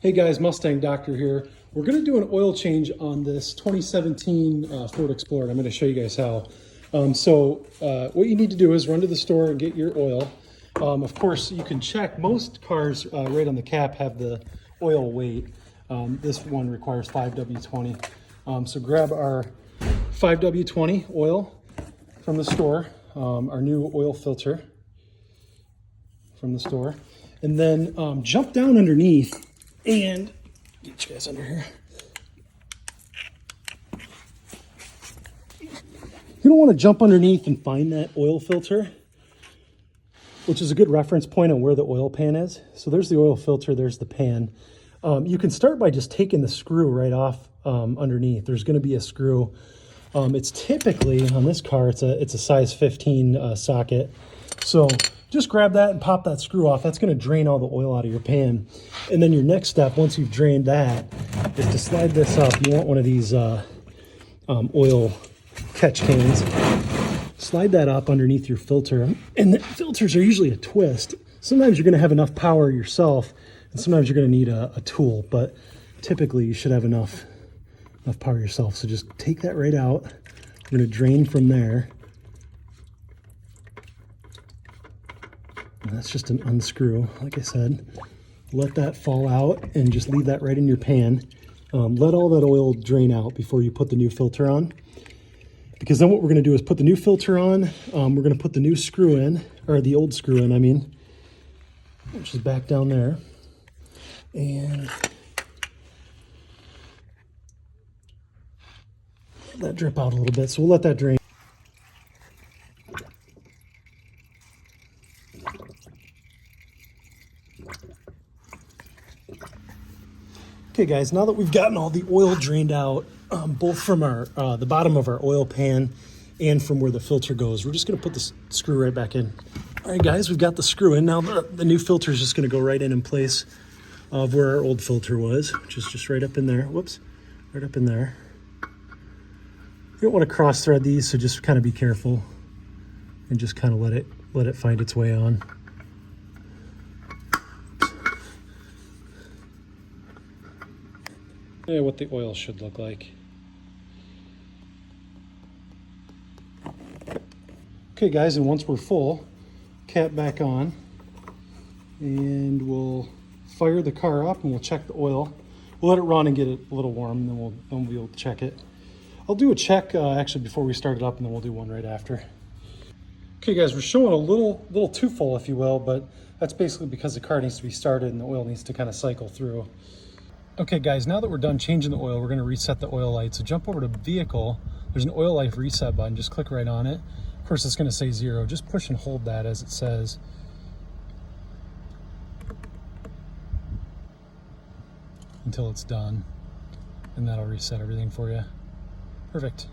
Hey guys, Mustang Doctor here. We're going to do an oil change on this 2017 Ford Explorer. I'm going to show you guys how. What you need to do is run to the store and get your oil. Of course, you can check. Most cars right on the cap have the oil weight. This one requires 5W20. So grab our 5W20 oil from the store, our new oil filter from the store, and then jump down underneath and get you guys under here. You don't want to jump underneath and find that oil filter, which is a good reference point on where the oil pan is. So there's the oil filter, there's the pan. You can start by just taking the screw right off underneath. There's going to be a screw. It's typically, on this car, it's a size 15 socket. So just grab that and pop that screw off. That's going to drain all the oil out of your pan. And then your next step, once you've drained that, is to slide this up. You want one of these oil catch cans. Slide that up underneath your filter. And the filters are usually a twist. Sometimes you're going to have enough power yourself, and sometimes you're going to need a tool. But typically you should have enough power yourself. So just take that right out. We're going to drain from there. And that's just an unscrew. Like I said, let that fall out and just leave that right in your pan. Let all that oil drain out before you put the new filter on. Because then what we're going to do is put the new filter on. We're going to put the new screw in, or the old screw in, I mean, which is back down there. And let that drip out a little bit. So we'll let that drain. Okay guys, now that we've gotten all the oil drained out, both from our the bottom of our oil pan and from where the filter goes, we're just going to put the screw right back in. All right guys, we've got the screw in. Now the new filter is just going to go right in place of where our old filter was, which is just right up in there. Whoops, right up in there. You don't want to cross thread these, so just kind of be careful and just kind of let it find its way on. Yeah, what the oil should look like. Okay guys, and once we're full, cap back on, and we'll fire the car up and we'll check the oil. We'll let it run and get it a little warm, and then we'll be able to check it. I'll do a check actually before we start it up, and then we'll do one right after. Okay guys, we're showing a little too full, if you will, but that's basically because the car needs to be started and the oil needs to kind of cycle through. Okay guys, now that we're done changing the oil, we're going to reset the oil light. So jump over to vehicle. There's an oil life reset button. Just click right on it. Of course, it's going to say 0. Just push and hold that as it says. Until it's done. And that'll reset everything for you. Perfect.